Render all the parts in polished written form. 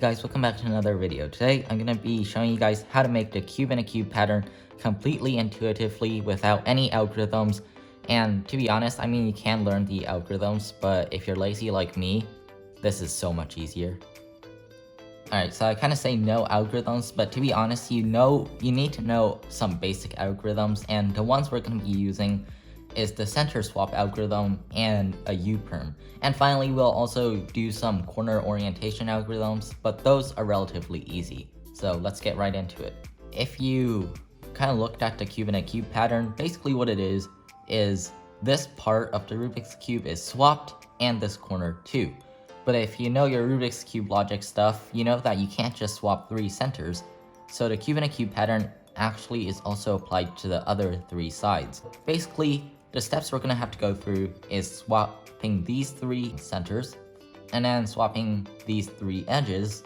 guys, welcome back to another video. Today I'm going to be showing you guys how to make the cube in a cube pattern completely intuitively without any algorithms. And to be honest, I mean, you can learn the algorithms, but if you're lazy like me, this is so much easier. Alright, so I kind of say no algorithms, but to be honest, you need to know some basic algorithms, and the ones we're going to be using is the center swap algorithm and a U-perm. And finally, we'll also do some corner orientation algorithms, but those are relatively easy. So let's get right into it. If you kind of looked at the cube in a cube pattern, basically what it is this part of the Rubik's Cube is swapped and this corner too. But if you know your Rubik's Cube logic stuff, you know that you can't just swap 3 centers. So the cube in a cube pattern actually is also applied to the other 3 sides. Basically, the steps we're going to have to go through is swapping these 3 centers, and then swapping these 3 edges,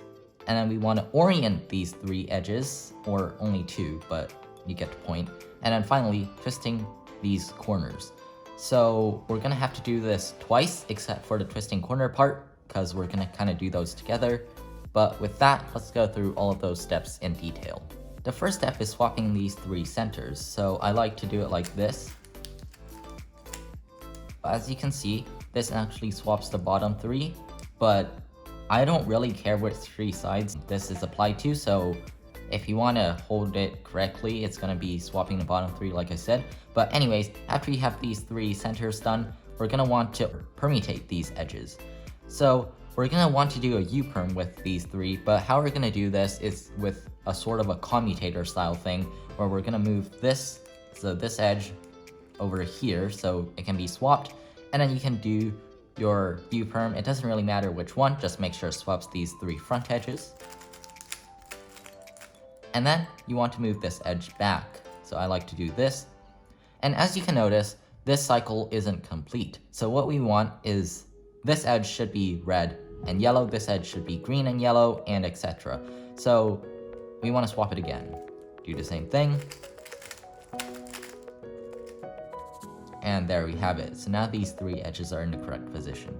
and then we want to orient these 3 edges, or only 2, but you get the point, and then finally twisting these corners. So we're going to have to do this twice, except for the twisting corner part, because we're going to kind of do those together. But with that, let's go through all of those steps in detail. The first step is swapping these 3 centers, so I like to do it like this. As you can see, this actually swaps the bottom 3, but I don't really care which 3 sides this is applied to, so if you want to hold it correctly, it's going to be swapping the bottom 3 like I said. But anyways, after you have these 3 centers done, we're going to want to permutate these edges. So we're going to want to do a U-perm with these 3, but how we're going to do this is with a sort of a commutator style thing, where we're going to move this, so this edge over here so it can be swapped, and then you can do your U-perm. It doesn't really matter which one, just make sure it swaps these 3 front edges. And then you want to move this edge back, so I like to do this. And as you can notice, this cycle isn't complete. So what we want is this edge should be red and yellow, this edge should be green and yellow, and etc. So we want to swap it again. Do the same thing. And there we have it. So now these 3 edges are in the correct position.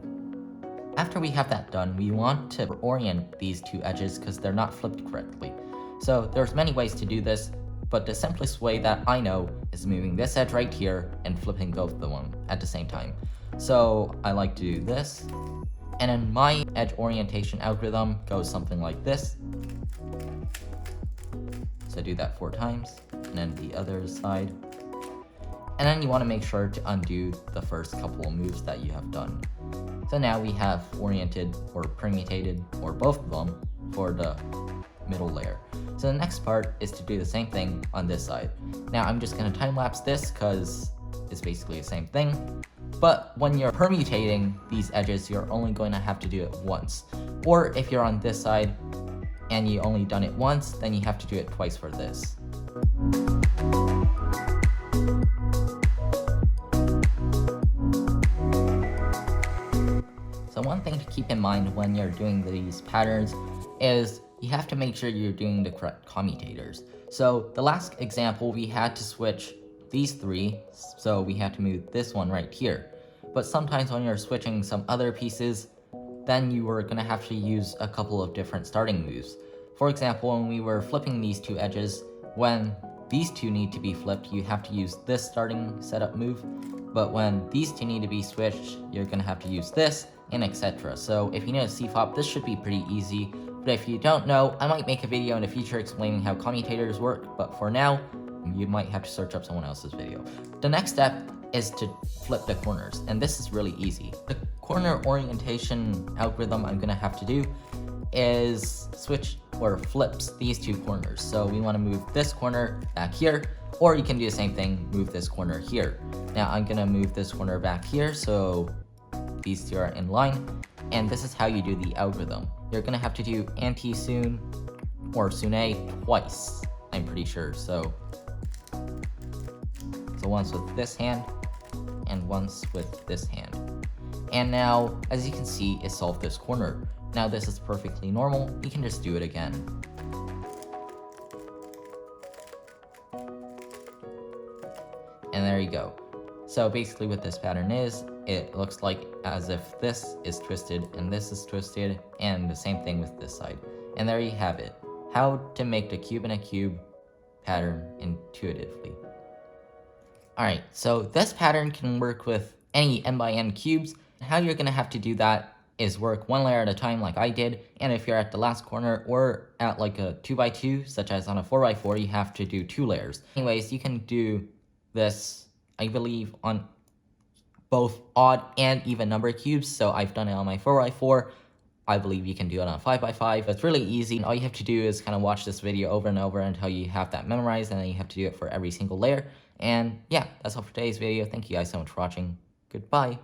After we have that done, we want to orient these 2 edges because they're not flipped correctly. So there's many ways to do this, but the simplest way that I know is moving this edge right here and flipping both of them at the same time. So I like to do this. And then my edge orientation algorithm goes something like this. So do that 4 times, and then the other side. And then you want to make sure to undo the first couple of moves that you have done. So now we have oriented or permutated, or both of them, for the middle layer. So the next part is to do the same thing on this side. Now I'm just going to time lapse this because it's basically the same thing. But when you're permutating these edges, you're only going to have to do it once. Or if you're on this side and you only done it once, then you have to do it twice for this. So one thing to keep in mind when you're doing these patterns is you have to make sure you're doing the correct commutators. So the last example, we had to switch these 3, so we had to move this one right here. But sometimes when you're switching some other pieces, then you were going to have to use a couple of different starting moves. For example, when we were flipping these 2 edges, when these 2 need to be flipped, you have to use this starting setup move. But when these 2 need to be switched, you're going to have to use this, and etc. So if you know CFOP, this should be pretty easy. But if you don't know, I might make a video in the future explaining how commutators work, but for now, you might have to search up someone else's video. The next step is to flip the corners, and this is really easy. The corner orientation algorithm I'm going to have to do is switch or flips these 2 corners. So we want to move this corner back here, or you can do the same thing, move this corner here. Now I'm going to move this corner back here so these 2 are in line, and this is how you do the algorithm. You're going to have to do anti-soon or sune twice, I'm pretty sure. So once with this hand and once with this hand. And now, as you can see, it solved this corner. Now this is perfectly normal, you can just do it again. And there you go. So basically what this pattern is it looks like as if this is twisted and this is twisted, and the same thing with this side. And there you have it, how to make the cube in a cube pattern intuitively. Alright, so this pattern can work with any n by n cubes. How you're going to have to do that is work one layer at a time like I did, and if you're at the last corner or at like a 2x2, such as on a 4x4, you have to do 2 layers. Anyways, you can do this, I believe, on both odd and even number cubes, so I've done it on my 4x4. I believe you can do it on 5x5. It's really easy. All you have to do is kind of watch this video over and over until you have that memorized, and then you have to do it for every single layer. And yeah, that's all for today's video. Thank you guys so much for watching. Goodbye.